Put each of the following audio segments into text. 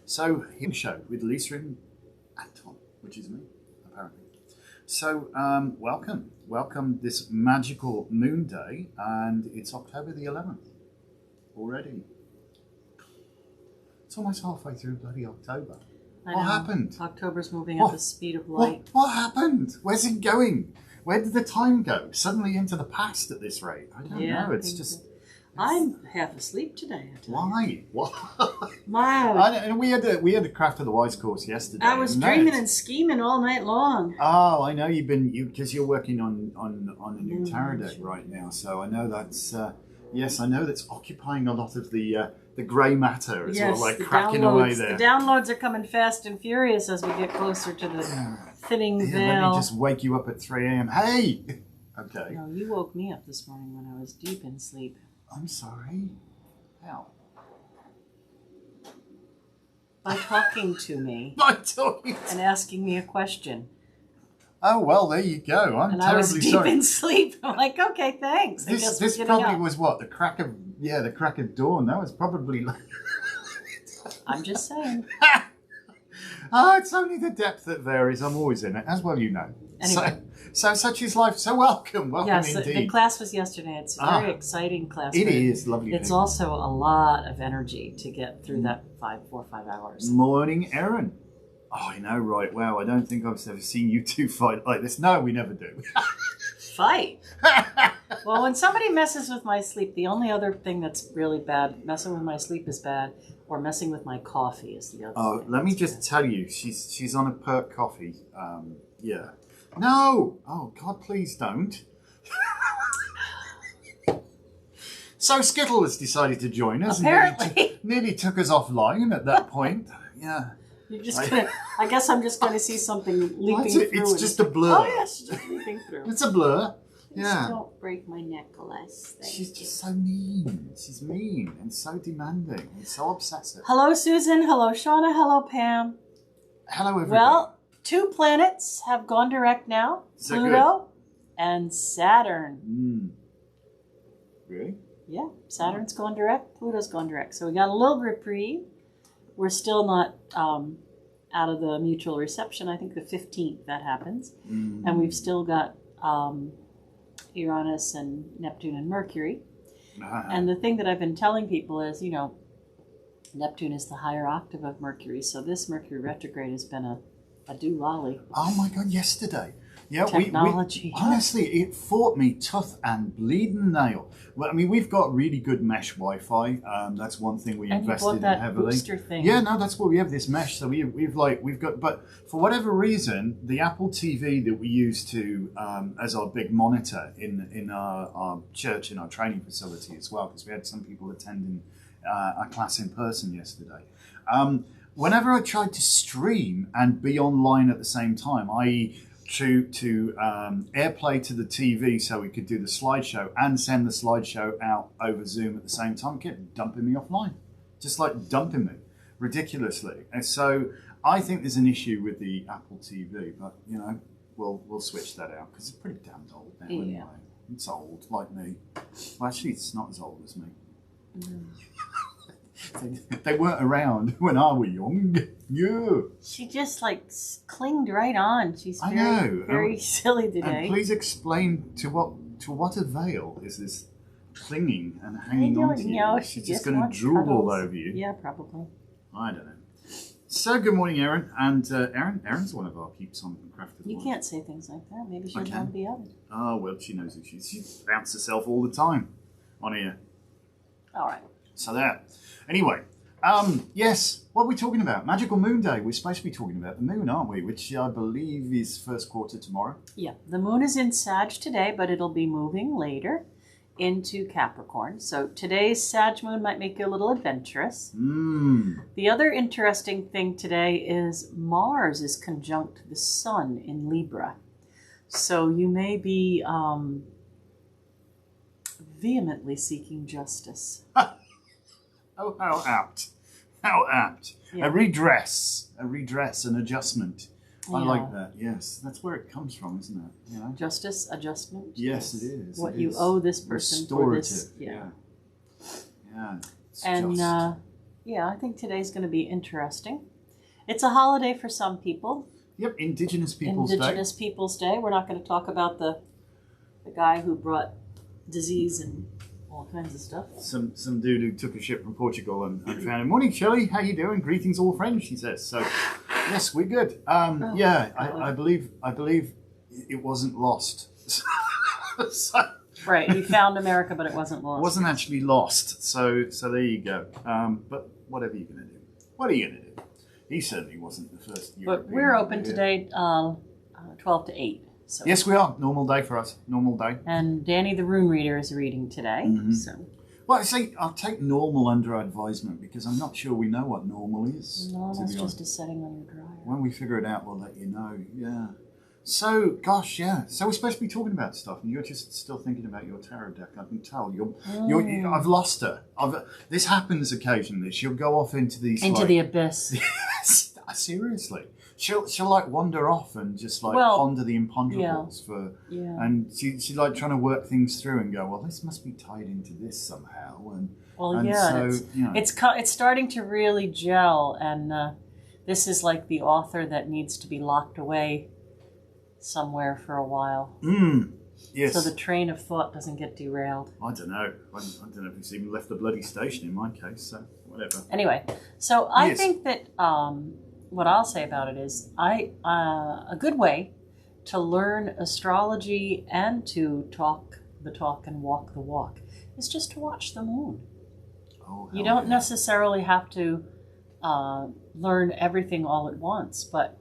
So, here we show with Lisa Anton, which is me, apparently. So, welcome this magical moon day, and it's October the 11th already. It's almost halfway through bloody October. What happened? October's moving at the speed of light. What happened? Where's it going? Where did the time go? Suddenly into the past at this rate. I don't know. It's just... I'm half asleep today. Why? What? Wow. And we had a Craft of the Wise course yesterday. I was dreaming and scheming all night long. Oh, I know because you're working on a new tarot deck right now. So I know that's yes, I know that's occupying a lot of the grey matter as well, like cracking away there. The downloads are coming fast and furious as we get closer to the thinning veil. Let me just wake you up at 3 a.m. Hey. Okay. No, you woke me up this morning when I was deep in sleep. I'm sorry. How? By talking to me. By talking and asking me a question. Oh, well, there you go. I'm terribly sorry. I was deep in sleep. I'm like, okay, thanks. This probably was what? The crack of dawn. That was probably like... I'm just saying. Oh, it's only the depth that varies. I'm always in it, as well you know. Anyway. So such is life. So welcome yes, indeed. The class was yesterday. It's a very exciting class. It is lovely. It's also a lot of energy to get through that 4 or 5 hours. Morning, Erin. Oh, I know, right? Wow, I don't think I've ever seen you two fight like this. No, we never do. Fight? Well, when somebody messes with my sleep, the only other thing that's really bad, messing with my sleep is bad, or messing with my coffee is the other thing. Oh, let me just tell you, she's on a perk coffee. Yeah. No! Oh, God, please don't. So Skittle has decided to join us. Apparently. And nearly took us offline at that point. Yeah. You're just gonna, I guess I'm just going to see something leaping through. It's just a blur. Oh, yes, just leaping through. It's a blur. Just don't break my necklace. She's just so mean. She's mean and so demanding and so obsessive. Hello, Susan. Hello, Shauna. Hello, Pam. Hello, everybody. Well, 2 planets have gone direct now. Pluto and Saturn. Really? Yeah, Saturn's gone direct. Pluto's gone direct. So we got a little reprieve. We're still not out of the mutual reception. I think the 15th that happens. And we've still got Uranus and Neptune and Mercury. And the thing that I've been telling people is, you know, Neptune is the higher octave of Mercury. So this Mercury retrograde has been a doolally. Oh my God, yesterday. Yeah, technology. Honestly, it fought me tooth and bleeding nail. Well, I mean, we've got really good mesh Wi-Fi. That's one thing we invested in heavily. Booster thing. Yeah, no, that's what we have this mesh. So we've got, but for whatever reason, the Apple TV that we use to as our big monitor in our church, in our training facility as well, because we had some people attending our class in person yesterday. Whenever I tried to stream and be online at the same time, i.e. to AirPlay to the TV so we could do the slideshow and send the slideshow out over Zoom at the same time, kept dumping me offline. Just like dumping me ridiculously. And so I think there's an issue with the Apple TV, but you know, we'll switch that out because it's pretty damn old now anyway. It's old, like me. Well, actually, it's not as old as me. They weren't around when I was young. Yeah. She just like clinged right on. She's very silly today. And please explain to what avail is this clinging and hanging on to you? Know. She's just going to drool all over you. Yeah, probably. I don't know. So good morning, Erin. And Erin's one of our peeps on Craft of the You can't say things like that. Maybe she'll want to be oven. Oh, well, she knows it. She bounces herself all the time on here. All right. So there. Anyway, yes, what are we talking about? Magickal Moonday. We're supposed to be talking about the moon, aren't we? Which I believe is first quarter tomorrow. Yeah, the moon is in Sag today, but it'll be moving later into Capricorn. So today's Sag moon might make you a little adventurous. The other interesting thing today is Mars is conjunct the Sun in Libra. So you may be vehemently seeking justice. Oh, how apt. How apt. Yeah. A redress, an adjustment. I like that, yes. That's where it comes from, isn't it? You know? Justice, adjustment. Yes, it is. What you owe this person for this. Yeah. And Yeah, I think today's going to be interesting. It's a holiday for some people. Yep, Indigenous Peoples Day. Indigenous Peoples Day. We're not going to talk about the guy who brought disease and all kinds of stuff. Some dude who took a ship from Portugal and found him. Morning, Shelley. How you doing? Greetings, all friends. She says. So, yes, we're good. I believe it wasn't lost. So, right, he found America, but it wasn't lost. It wasn't actually lost. So there you go. But whatever you're gonna do, what are you gonna do? He certainly wasn't the first European. But we're open today, 12 to 8. So. Yes, we are. Normal day for us. Normal day. And Danny the Rune Reader is reading today. Mm-hmm. So. Well, I say I'll take normal under advisement because I'm not sure we know what normal is. Normal's just a setting on your dryer. When we figure it out, we'll let you know. Yeah. So, gosh, yeah. So we're supposed to be talking about stuff, and you're just still thinking about your tarot deck. I can tell. I've lost her. This happens occasionally. She'll go off into these the abyss. Seriously, she'll like wander off and just ponder the imponderables and she's like trying to work things through and go, well, this must be tied into this somehow, it's starting to really gel, and this is like the author that needs to be locked away somewhere for a while. Yes. So the train of thought doesn't get derailed. I don't know. I don't know if it's even left the bloody station in my case. So whatever. Anyway, so I think that what I'll say about it is a good way to learn astrology and to talk the talk and walk the walk is just to watch the moon. Oh, you don't necessarily have to learn everything all at once, but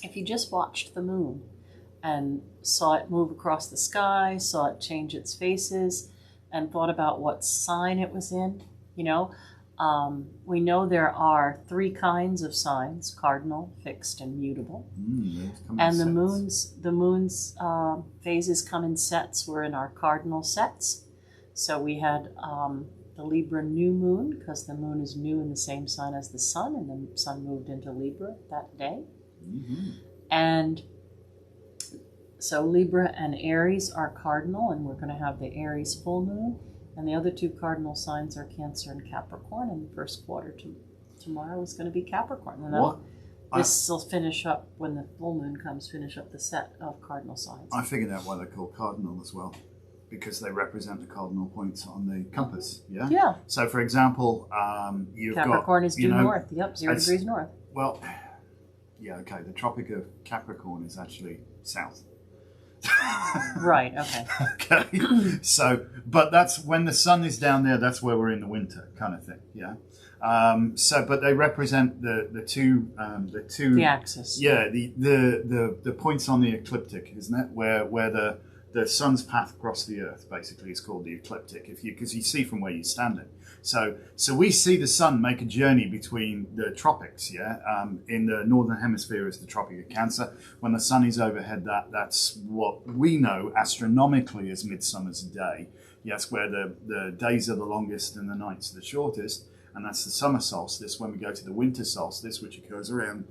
if you just watched the moon and saw it move across the sky, saw it change its phases, and thought about what sign it was in, we know there are 3 kinds of signs: cardinal, fixed, and mutable. And the moon's phases come in sets. We're in our cardinal sets. So we had the Libra new moon, because the moon is new in the same sign as the sun, and the sun moved into Libra that day. Mm-hmm. And so Libra and Aries are cardinal, and we're going to have the Aries full moon. And the other 2 cardinal signs are Cancer and Capricorn, and the first quarter tomorrow is going to be Capricorn. And this will finish up, when the full moon comes, finish up the set of cardinal signs. I figured out why they're called cardinal as well, because they represent the cardinal points on the compass, yeah? Yeah. So, for example, Capricorn is due north, 0 degrees north. Well, yeah, okay, the Tropic of Capricorn is actually south. Right, okay. Okay, so, but that's when the sun is down there, that's where we're in the winter kind of thing, yeah? But they represent the two... the axis. Yeah, the points on the ecliptic, isn't it? Where the sun's path across the earth, basically, is called the ecliptic, because you see from where you're standing. So we see the sun make a journey between the tropics, in the northern hemisphere is the Tropic of Cancer. When the sun is overhead, that's what we know astronomically as Midsummer's Day. Yes, where the days are the longest and the nights are the shortest, and that's the summer solstice. When we go to the winter solstice, which occurs around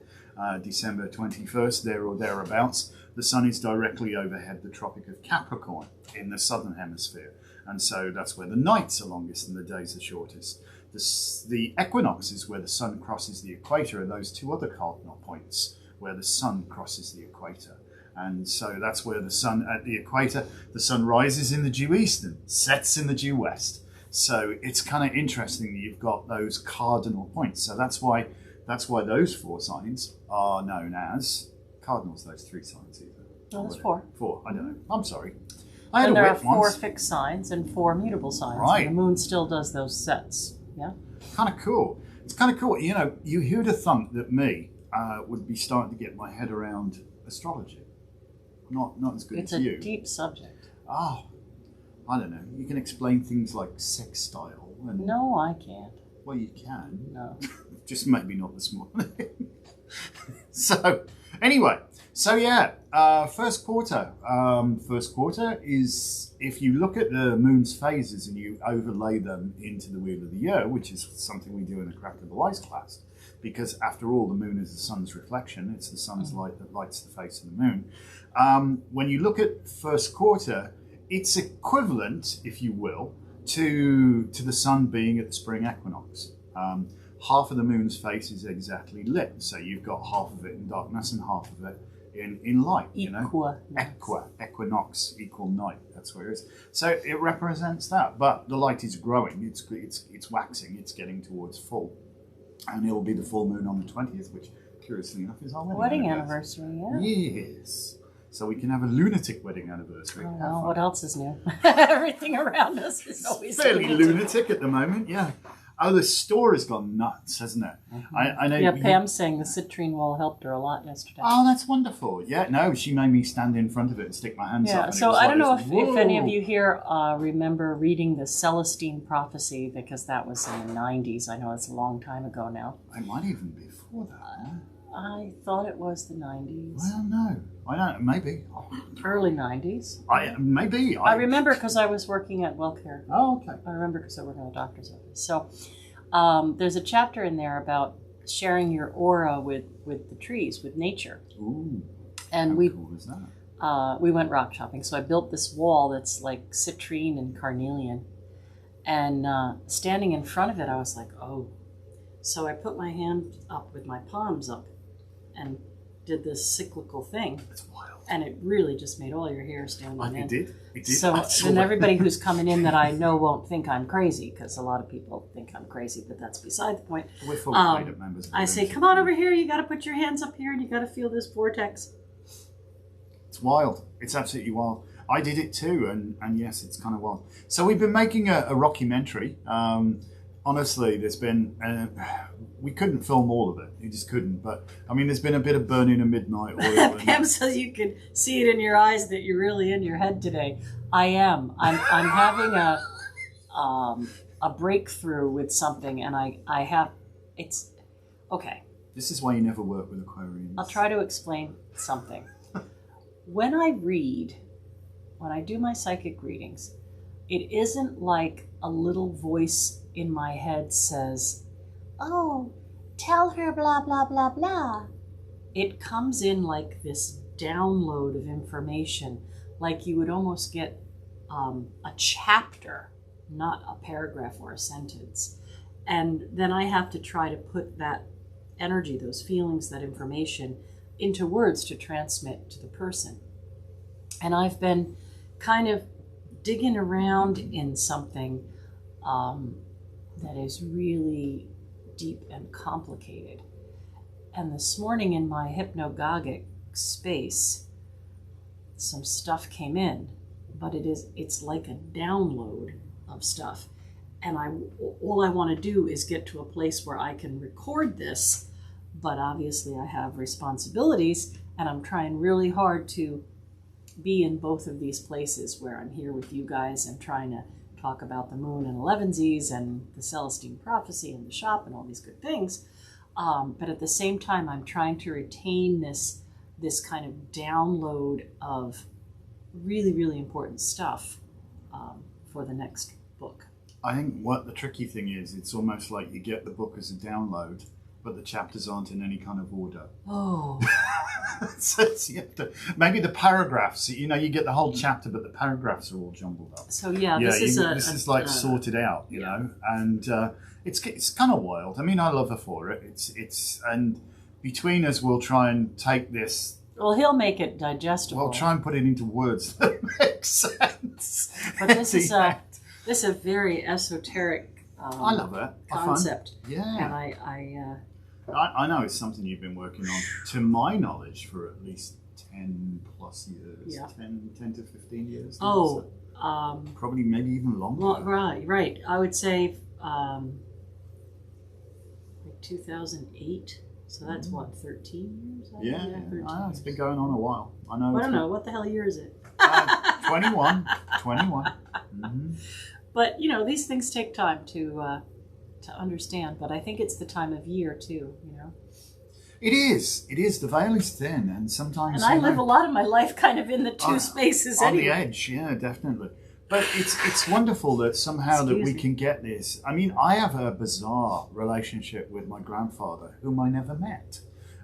December 21st, there or thereabouts, the sun is directly overhead the Tropic of Capricorn in the southern hemisphere. And so that's where the nights are longest and the days are shortest. The equinox is where the sun crosses the equator, and those 2 other cardinal points where the sun crosses the equator. And so that's where the sun, at the equator, the sun rises in the due east and sets in the due west. So it's kind of interesting that you've got those cardinal points. So that's why those 4 signs are known as cardinals, those 3 signs either. No, there's 4. 4, I don't know. I'm sorry. And there are 4 fixed signs and 4 mutable signs. Right. And the moon still does those sets. Yeah. Kind of cool. It's kind of cool. You who'd have thunk that me would be starting to get my head around astrology. Not as good as you. It's a deep subject. Oh, I don't know. You can explain things like sextile. No, I can't. Well, you can. No. Just maybe not this morning. So, anyway. So, first quarter. First quarter is, if you look at the moon's phases and you overlay them into the Wheel of the Year, which is something we do in the Craft of the Wise class, because after all, the moon is the sun's reflection. It's the sun's light that lights the face of the moon. When you look at first quarter, it's equivalent, if you will, to the sun being at the spring equinox. Half of the moon's face is exactly lit, so you've got half of it in darkness and half of it in light. Equinox equal night. That's what it is. So it represents that, but the light is growing. It's waxing. It's getting towards full, and it will be the full moon on the 20th, which curiously enough is our wedding anniversary. Yeah. Yes. So we can have a lunatic wedding anniversary. Oh, well, what else is new? Everything around us is always fairly lunatic at the moment. Yeah. Oh, the store has gone nuts, hasn't it? Mm-hmm. I know. Yeah, Pam's saying the citrine wall helped her a lot yesterday. Oh, that's wonderful. Yeah, no, she made me stand in front of it and stick my hands up. Yeah, so I don't know if any of you here remember reading the Celestine Prophecy, because that was in the 90s. I know it's a long time ago now. It might even be before that. Huh? I thought it was the 90s. Well, no. I don't. Maybe. Early 90s. I remember because I was working at WellCare. Oh, okay. I remember because I worked in a doctor's office. So there's a chapter in there about sharing your aura with the trees, with nature. Ooh. And how cool is that? We went rock shopping. So I built this wall that's like citrine and carnelian. And standing in front of it, I was like, oh. So I put my hand up with my palms up and did this cyclical thing. That's wild. And it really just made all your hair stand on end. It did. So then everybody who's coming in that I know won't think I'm crazy, because a lot of people think I'm crazy, but that's beside the point. We're fully paid-up members. I say, come on over here. You got to put your hands up here and you got to feel this vortex. It's wild. It's absolutely wild. I did it too, and yes, it's kind of wild. So we've been making a rockumentary. Honestly, there's been we couldn't film all of it. You just couldn't. But I mean, there's been a bit of burning of midnight oil. Pam says you can see it in your eyes that you're really in your head today. I am. I'm having a breakthrough with something, and I have. It's okay. This is why you never work with Aquarians. I'll try to explain something. When I do my psychic readings, it isn't like a little voice in my head says, oh, tell her blah, blah, blah, blah. It comes in like this download of information, like you would almost get a chapter, not a paragraph or a sentence. And then I have to try to put that energy, those feelings, that information into words to transmit to the person. And I've been kind of digging around in something that is really deep and complicated. And this morning in my hypnagogic space, some stuff came in, but it's like a download of stuff. And all I want to do is get to a place where I can record this, but obviously I have responsibilities, and I'm trying really hard to be in both of these places where I'm here with you guys and trying to talk about the moon and Elevensies and the Celestine Prophecy and the shop and all these good things. But at the same time, I'm trying to retain this kind of download of really, really important stuff for the next book. I think what the tricky thing is, it's almost like you get the book as a download, but the chapters aren't in any kind of order. Oh. So you have to, maybe the paragraphs, you get the whole chapter, but the paragraphs are all jumbled up. So this is sorted out, you know, and it's kind of wild. I mean, I love her for it. It's and between us, we'll try and take this. Well, he'll make it digestible. We'll try and put it into words that make sense. But this is a very esoteric. I love it. Concept. Yeah. And I know it's something you've been working on, to my knowledge, for at least 10 plus years. Yeah. 10 to 15 years. Oh. Probably maybe even longer. Well, right. I would say like 2008. So that's what, 13 years? Yeah. 13 I know, it's been going on a while. I don't know. What the hell year is it? 21. Mm-hmm. But, these things take time to understand, but I think it's the time of year too, It is. The veil is thin, and sometimes. And I live a lot of my life kind of in the two spaces on anyway. the edge, yeah, definitely. But it's wonderful that somehow that we can get this. I mean, I have a bizarre relationship with my grandfather, whom I never met,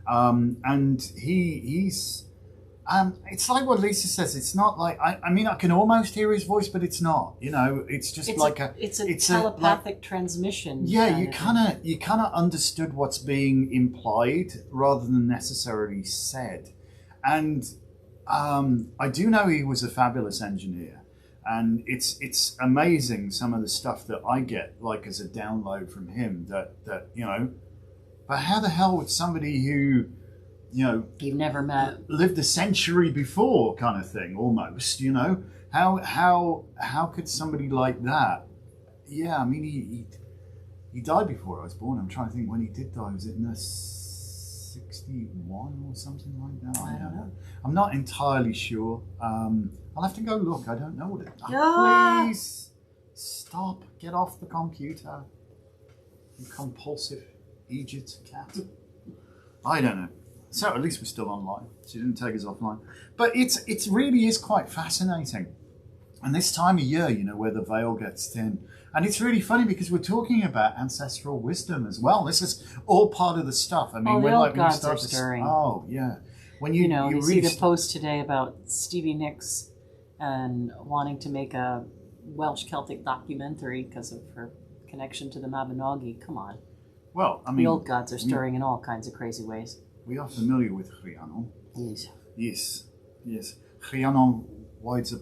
and he's It's like what Lisa says. It's not like I mean, I can almost hear his voice, but it's not. You know, it's just it's a telepathic transmission. Yeah, you kind of understood what's being implied rather than necessarily said. And I do know he was a fabulous engineer, and it's amazing some of the stuff that I get like as a download from him. That you know, but how the hell would somebody who you've never met, lived a century before, kind of thing, almost. You know, how could somebody like that? Yeah, I mean, he died before I was born. I'm trying to think when he did die. Was it in the 61 or something like that? I don't know. I'm not entirely sure. I'll have to go look. I don't know what it. Ah! Please stop. Get off the computer. You compulsive Egypt cat. I don't know. So at least we're still online. She didn't take us offline. But it really is quite fascinating. And this time of year, you know, where the veil gets thin. And it's really funny because we're talking about ancestral wisdom as well. This is all part of the stuff. I mean, the old gods are stirring. Oh, yeah. When you really see the post today about Stevie Nicks and wanting to make a Welsh Celtic documentary because of her connection to the Mabinogi. Come on. Well, I mean, the old gods are stirring in all kinds of crazy ways. We are familiar with Rhiannon. Yes. Yes. Rhiannon rides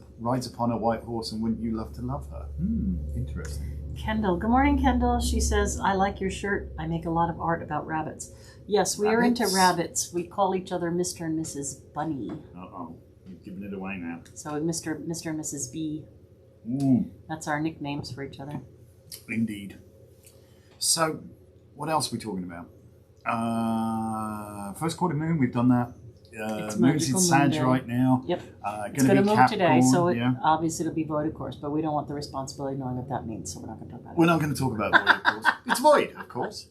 upon a white horse, and wouldn't you love to love her? Interesting. Kendall. Good morning, Kendall. She says, I like your shirt. I make a lot of art about rabbits. Yes, we are into rabbits. We call each other Mr. and Mrs. Bunny. Uh-oh. You've given it away now. So Mr. and Mrs. B. That's our nicknames for each other. Indeed. So, what else are we talking about? First quarter moon, we've done that. Moon's in Sag right now. Yep. It's going to move today, so obviously it'll be void, of course, but we don't want the responsibility of knowing what that means, so we're not going to talk about it. We're not going to talk about void, of course. It's void, of course.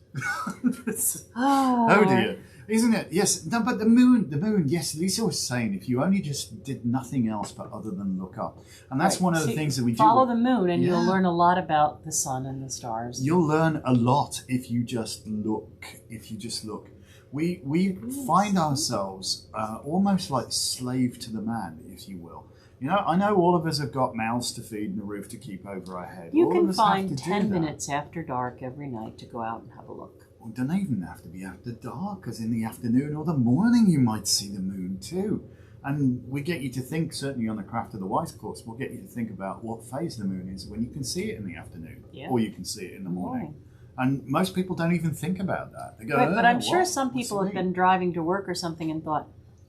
Oh dear. Isn't it? Yes. No, but the moon, yes, Lisa was saying if you only just did nothing else but other than look up. And that's one of the things that we do. Follow the moon and you'll learn a lot about the sun and the stars. You'll learn a lot if you just look. We find ourselves almost like slave to the man, if you will. You know, I know all of us have got mouths to feed and a roof to keep over our head. You can find 10 minutes after dark every night to go out and have a look. Well, it doesn't even have to be after dark, because in the afternoon or the morning you might see the moon too. And we get you to think, certainly on the Craft of the Wise course, we'll get you to think about what phase the moon is when you can see it in the afternoon, or you can see it in the morning. And most people don't even think about that. They go, but I'm sure some people have been driving to work or something and thought,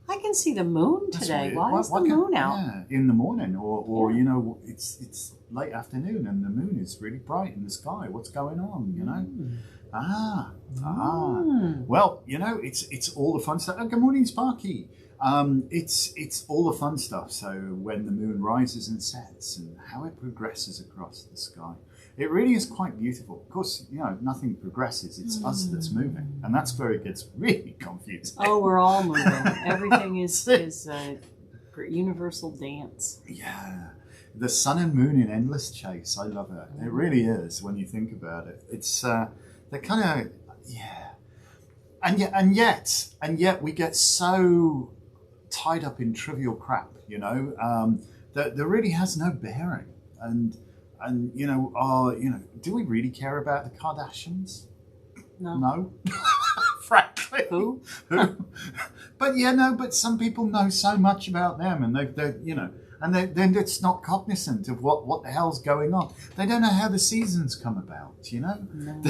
I can see the moon today. Why is the moon out? Yeah, in the morning, or you know, it's late afternoon and the moon is really bright in the sky. What's going on? You know. Well, you know, it's all the fun stuff. Oh, good morning, Sparky. It's all the fun stuff. So when the moon rises and sets and how it progresses across the sky, it really is quite beautiful. Of course, you know, nothing progresses. It's us that's moving, and that's where it gets really confusing. Oh, we're all moving. Everything is a universal dance. Yeah. The sun and moon in endless chase. I love it. It really is when you think about it. It's they're kind of and yet we get so tied up in trivial crap, you know, that there really has no bearing. And you know, do we really care about the Kardashians? No. Frankly. Who? But some people know so much about them, and they're you know. And then it's not cognizant of what the hell's going on. They don't know how the seasons come about, you know? No.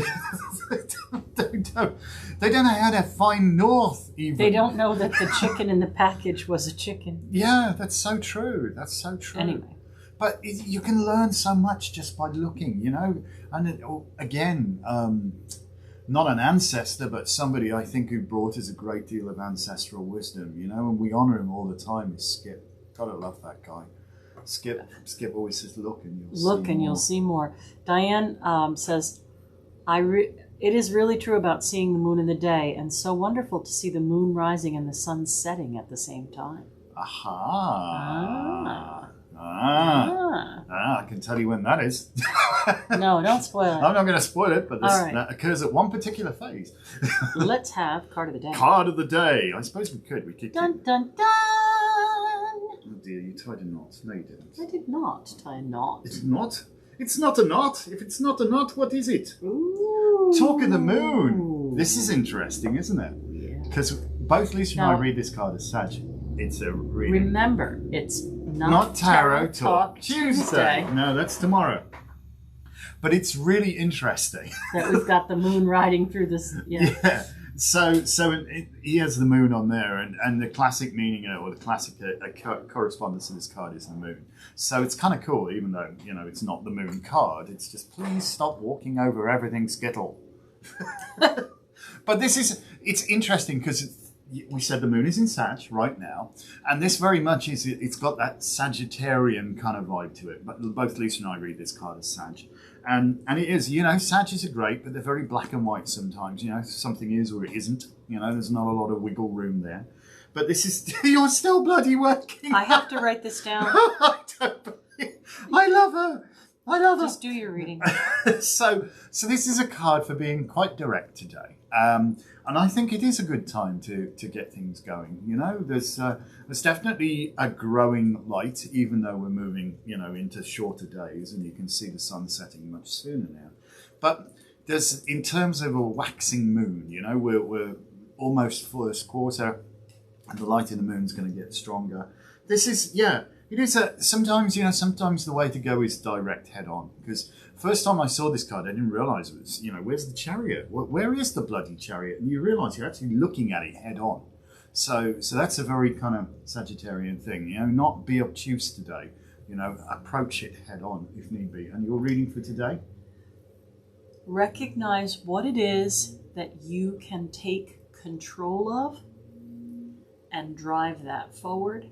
They don't know how to find north, even. They don't know that the chicken in the package was a chicken. Yeah, that's so true. That's so true. Anyway. But you can learn so much just by looking, you know? And again, not an ancestor, but somebody I think who brought us a great deal of ancestral wisdom, you know? And we honour him all the time is Skip. Gotta love that guy. Skip always says, "Look and you'll see more." Diane says, "It is really true about seeing the moon in the day, and so wonderful to see the moon rising and the sun setting at the same time." I can tell you when that is. No, don't spoil it. I'm not going to spoil it, but that occurs at one particular phase. Let's have card of the day. Card of the day. I suppose we could. We could. Dun dun dun. dear, you tied a knot. No, you didn't. I did not tie a knot. It's not? It's not a knot. If it's not a knot, what is it? Ooh. Talk of the moon. This is interesting, isn't it? Yeah. Because both Lisa and I read this card as Sag. It's a reading. Remember, it's not Tarot Talk Tuesday. No, that's tomorrow. But it's really interesting. That we've got the moon riding through this. Yeah. So he has the moon on there, and the classic meaning, or the classic correspondence of this card is the moon. So it's kind of cool, even though, you know, it's not the moon card. It's just, please stop walking over everything, Skittle. But it's interesting because we said the moon is in Sag right now, and this very much is, it's got that Sagittarian kind of vibe to it. But both Lisa and I read this card as Sag. And it is, you know, Sages are great, but they're very black and white sometimes. You know, something is or it isn't. You know, there's not a lot of wiggle room there. But this is, you're still bloody working. I have to write this down. I love her. I love her. Just do your reading. So this is a card for being quite direct today. And I think it is a good time to get things going. You know, there's definitely a growing light, even though we're moving, you know, into shorter days, and you can see the sun setting much sooner now. But there's, in terms of a waxing moon, you know, we're almost first quarter, and the light in the moon's going to get stronger. This is, yeah, it is sometimes, you know, sometimes the way to go is direct head on, because first time I saw this card, I didn't realise it was, you know, where's the chariot? Where is the bloody chariot? And you realise you're actually looking at it head on. So that's a very kind of Sagittarian thing, you know, not be obtuse today, you know, approach it head on if need be. And your reading for today? Recognize what it is that you can take control of and drive that forward,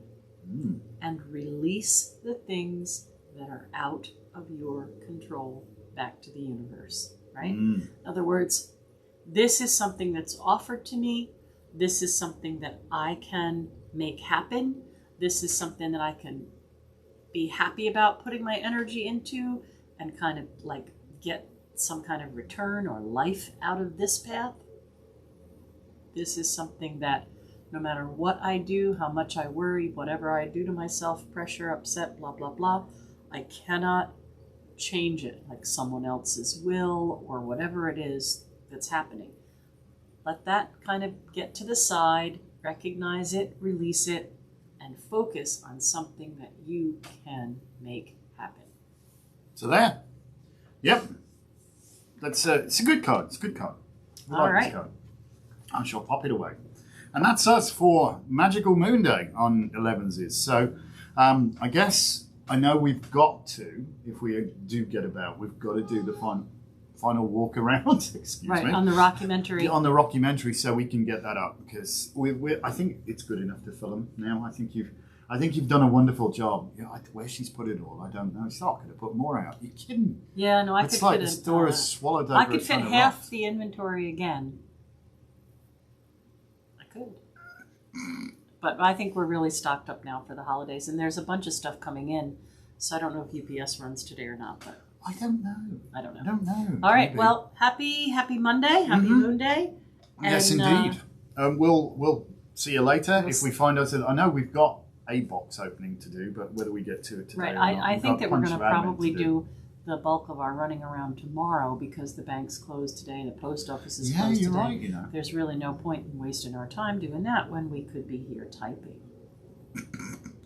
and release the things that are out of your control back to the universe, right? In other words, this is something that's offered to me. This is something that I can make happen. This is something that I can be happy about putting my energy into and kind of like get some kind of return or life out of this path. This is something that no matter what I do, how much I worry, whatever I do to myself, pressure, upset, blah, blah, blah, I cannot change it like someone else's will or whatever it is that's happening. Let that kind of get to the side, recognize it, release it, and focus on something that you can make happen. So there. Yep. That's it's a good card. It's a good card. All right. This card. I shall pop it away. And that's us for Magickal Moonday on Elevensies. So I guess I know we've got to, if we do get about, we've got to do the final walk around. Excuse me. On the rockumentary. On the rockumentary, so we can get that up, because I think it's good enough to film now. I think you've done a wonderful job. You know, where she's put it all, I don't know. It's not going to put more out. You're kidding? Yeah, no, I could fit. It's like the store is swallowed over. I could fit half the inventory again. Could. But I think we're really stocked up now for the holidays, and there's a bunch of stuff coming in, so I don't know if UPS runs today or not, but I don't know. I don't know. I don't know. All right, well, happy Monday, happy Moon Day. Yes, indeed. We'll see you later if we find out. I know we've got a box opening to do, but whether we get to it today right, or not, I think that we're going to probably do the bulk of our running around tomorrow, because the bank's closed today and the post office is closed today. Yeah, you're right, you know. There's really no point in wasting our time doing that when we could be here typing.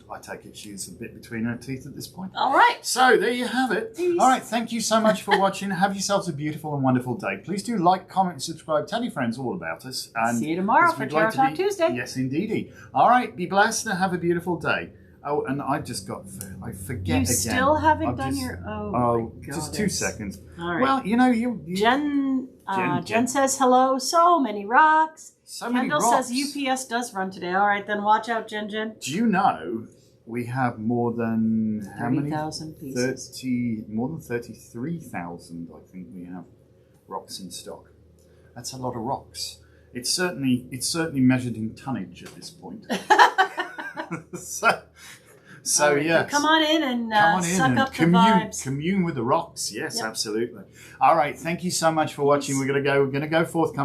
I take it she's a bit between her teeth at this point. All right. So there you have it. Peace. All right, thank you so much for watching. Have yourselves a beautiful and wonderful day. Please do like, comment, and subscribe. Tell your friends all about us. And see you tomorrow for Tarot Talk Tuesday. Yes, indeedy. All right, be blessed and have a beautiful day. Oh, and I forget again. You still haven't done your... Oh, my God. Just 2 seconds. All right. Well, you know, Jen says hello. So many rocks. So many Kendall rocks. says UPS does run today. All right, then watch out, Jen. Do you know we have more than... 30,000 pieces. More than 33,000, I think we have, rocks in stock. That's a lot of rocks. It's certainly measured in tonnage at this point. So right, yes. Come on in and suck up the vibes. Commune with the rocks. Yes, yep. Absolutely. All right. Thank you so much for watching. We're gonna go forth. Come